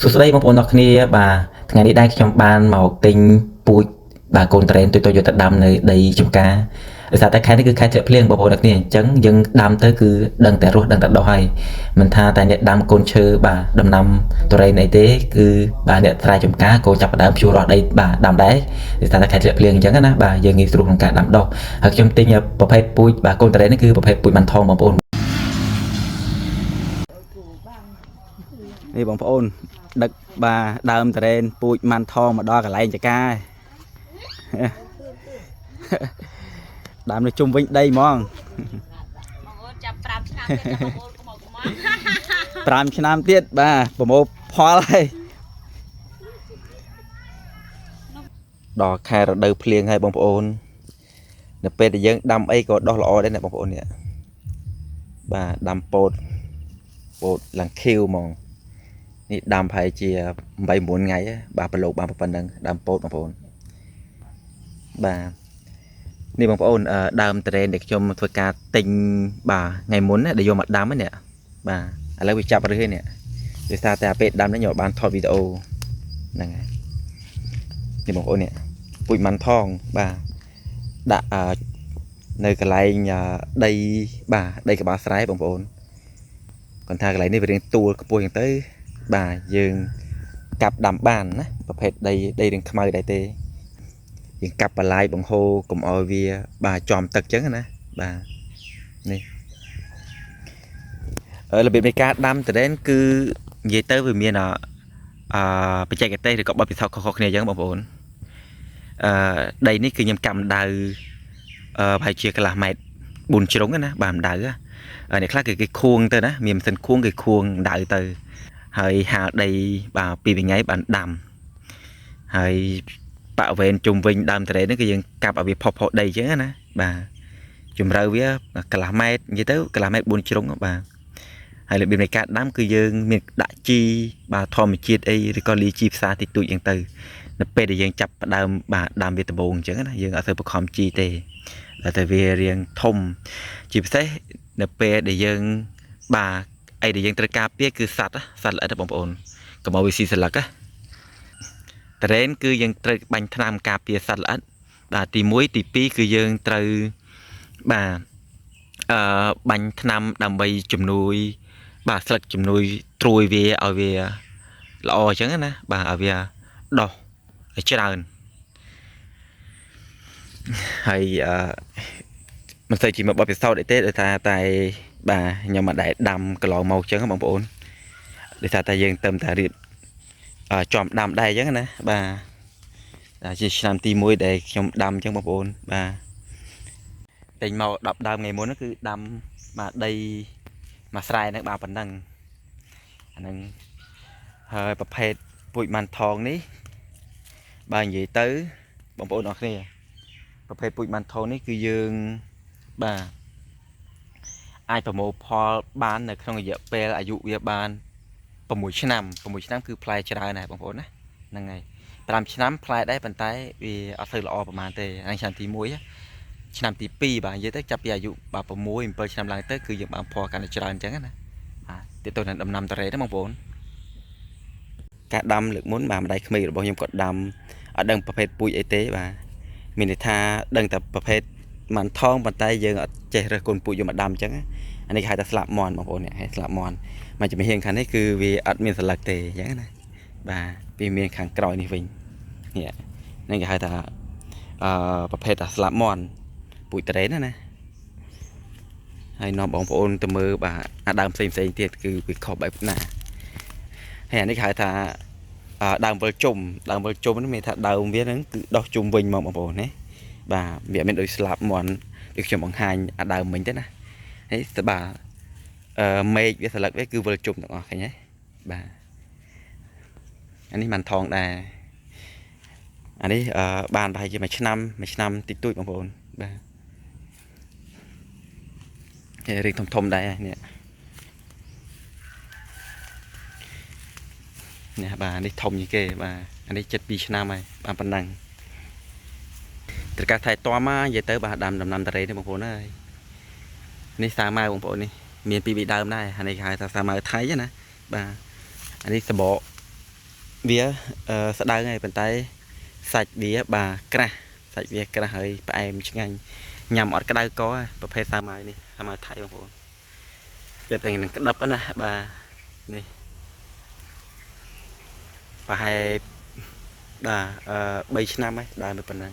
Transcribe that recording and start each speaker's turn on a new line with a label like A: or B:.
A: សួស្តីបងប្អូនទាំងគ្នាបាទថ្ងៃនេះដែរខ្ញុំបានមកទិញពូជបាទកូនត្រេនទុយយកទៅដាំនៅដីចម្ការដោយសារតែខែនេះគឺខែធ្លាក់ភ្លៀងបងប្អូនទាំងគ្នាអញ្ចឹងយើងដាំទៅគឺដឹងតែរស់ដឹងតែដុះហើយមិនថាតែអ្នកដាំកូនឈើបាទដំណាំត្រេនអីទេគឺបាទអ្នកស្រែចម្ការក៏ចាប់ផ្ដើមភ្ជួររាស់ដីបាទដាំដែរដោយសារតែខែធ្លាក់ភ្លៀងអញ្ចឹងណាបាទយើងងាយស្រួលក្នុងការដាំដុះហើយខ្ញុំទិញប្រភេទពូជបាទកូនត្រេននេះគឺប្រភេទពូជបានថងបងប្អូននេះបងប្អូនដឹកបាទដើមត្រេនពូជម៉ាន់ថងមកដល់កន្លែងចកាដើមនៅជុំវិញដីហ្មងបងអូនចាប់5ឆ្នាំទៀតបងអូនកុំមក5ឆ្នាំទៀតបាទប្រមូលផលហើយដល់ខែរដូវភ្លៀងហើយបងប្អូននៅពេលដែលយើងដាំអីក៏ដុះល្អដែរណាបងប្អូននេះបាទដាំពោតឡើងខៀវហ្មងនេះដាំប្រហែលជា8 9ថ្ងៃបាទប្រឡូកបានប៉ុណ្ណឹងដាំពោតបងប្អូនបាទនេះបងប្អូនដើមត្រេនដែលខ្ញុំធ្វើការទិញបាទថ្ងៃមុនណាដែលយកមកដាំហ្នឹងបាទឥឡូវវាចាប់រឹសហើយនេះដោយសារតែពេលដាំនេះខ្ញុំបានថតវីដេអូហ្នឹងហើយនេះបងប្អូននេះពូជម៉ាន់ថងបាទដាក់នៅកន្លែងដីបាទដីក្បាលស្រែបងប្អូនគាត់ថាកន្លែងនេះវារៀងទួលខ្ពស់យ៉ាងទៅបាទយើងកាប់ដាំបានណាប្រភេទដីរៀងខ្មៅដែរទេយើងកាប់បន្លាយបង្ហូរកុំឲ្យវាបាទចំទឹកចឹងណាបាទនេះរបៀបនៃការដាំត្រេនគឺនិយាយទៅវាមានបច្ចេកទេសឬក៏បទពិសោធន៍ខុសៗគ្នាចឹងបងប្អូនដីនេះគឺខ្ញុំកាប់ម្ដៅប្រហែលជាកន្លះម៉ែត្រ4ជ្រុងណាបាទម្ដៅអ្នកខ្លះគេខួងទៅណាមានម៉ាស៊ីនខួងគេខួងម្ដៅទៅហើយហាលដីបាទ2ថ្ងៃបានដាំហើយបាក់វេនជុំវិញដើមត្រេននេះគឺយើងកាប់ឲ្យវាផុសដីចឹងណាបាទជំរៅវាកន្លះម៉ែត្រនិយាយទៅកន្លះម៉ែត្រ4ជ្រុងបាទហើយរបៀបនៃការដាំគឺយើងមានដាក់ជីបាទធម្មជាតិអីឬក៏លាជីផ្សារតិចតួចចឹងទៅនៅពេលដែលយើងចាប់ផ្ដើមបាទដាំវាដំបូងអញ្ចឹងណាយើងអត់ទៅបង្ខំជីទេតែវារៀងធំជាពិសេសនៅពេលដែលយើងបាទអីដែលយើងត្រូវការពារគឺសត្វល្អិតបងប្អូនកុំឲ្យវាស៊ីស្លឹកណាត្រេនគឺយើងត្រូវបាញ់ថ្នាំការពារសត្វល្អិតបាទទី1ទី2គឺយើងត្រូវបាទបាញ់ថ្នាំដើម្បីជំនួយបាទស្លឹកជំនួយត្រួយវាឲ្យវាល្អអញ្ចឹងណាបាទឲ្យវាដុះឲ្យច្រើនហើយមិនសូវជាមកបបពិសោធន៍អីទេដោយសារតែបាទខ្ញុំមិនដែលដាំកន្លងមកអញ្ចឹងបងប្អូនដោយសារតែយើងទៅតែរៀបចំដាំដែរអញ្ចឹងណាបាទជាឆ្នាំទី1ដែលខ្ញុំដាំអញ្ចឹងបងប្អូនបាទតែញមក10ដើមថ្ងៃមុនគឺដាំបាទដីមួយស្រែហ្នឹងបាទប៉ុណ្ណឹងអាហ្នឹងហើយប្រភេទពូជម៉ាន់ថងនេះបាទនិយាយទៅបងប្អូនអរគ្នាប្រភេទពូជម៉ាន់ថងនេះគឺយើងបាទអាចប្រមូលផលបាននៅក្នុងរយៈពេលអាយុវាបាន6ឆ្នាំគឺផ្លែច្រើនដែរបងប្អូនណាហ្នឹងហើយ5ឆ្នាំផ្លែដែរប៉ុន្តែវាអត់ទៅល្អប្រហែលទេហើយឆ្នាំទី1ឆ្នាំទី2បាទនិយាយទៅចាប់ពីអាយុបាទ6 7ឆ្នាំឡើងទៅគឺយើងបានផលកាន់តែច្រើនអញ្ចឹងណាបាទទៅនឹងដំណាំតារ៉េទេបងប្អូនការដាំលើកមុនបាទម្ដាយក្មេករបស់ខ្ញុំគាត់ដាំអត់ដឹងប្រភេទពូជអីទេបាទមានន័យថាដឹងតែប្រភេទម៉ាន់ថងប៉ុន្តែយើងអត់ចេះរើសកូនពូជយកមកដាំអញ្ចឹងអានេះគេហៅថាស្លាប់មន់បងប្អូននេះហៅស្លាប់មន់មកជំនាញខាងនេះគឺវាអត់មានស្លឹកទេអញ្ចឹងណាបាទវាមានខាងក្រោយនេះវិញនេះហ្នឹងគេហៅថាប្រភេទថាស្លាប់មន់ពូជត្រេនណាហើយនាំបងប្អូនទៅមើលបាទអាដើមផ្សេងទៀតគឺវាខុសបែបណាហើយអានេះគេហៅថាដើមវិលជុំនេះមានថាដើមវាហ្នឹងគឺដោះជុំវិញមកបងប្អូនណាបាទវាមានដូចស្លាប់មន់ដូចខ្ញុំបង្ហាញអាដើមមិញទេណាហើយបាទមេឃវាស្លឹកវាគឺវិលជុំទាំងអស់ឃើញទេបាទអានេះមិនថងដែរអានេះបានប្រហែលជាមួយឆ្នាំតិចតួចបងប្អូនបាទរីកធំដែរនេះបាទនេះធំជាងគេបាទអានេះ7 ឆ្នាំហើយបានប៉ុណ្ណឹងត្រូវការថែទាំមកនិយាយទៅបាទដាំដំណាំតារ៉េនេះបងប្អូនអើយនេះសាម៉ៅបងប្អូននេះមាន2 ដើមដែរអានេះគេហៅថាសាម៉ៅថៃណាបាទអានេះសបក vía sẽ đau ngay bàn tay sạch vía bà cra sạch vía cra hơi bà em chứ ngay nhằm ở cái đau có bà phê sao mà thay bằng bộ giờ tình cái đập đó nè bà này bà hay bà 3 năm ấy đau được phần này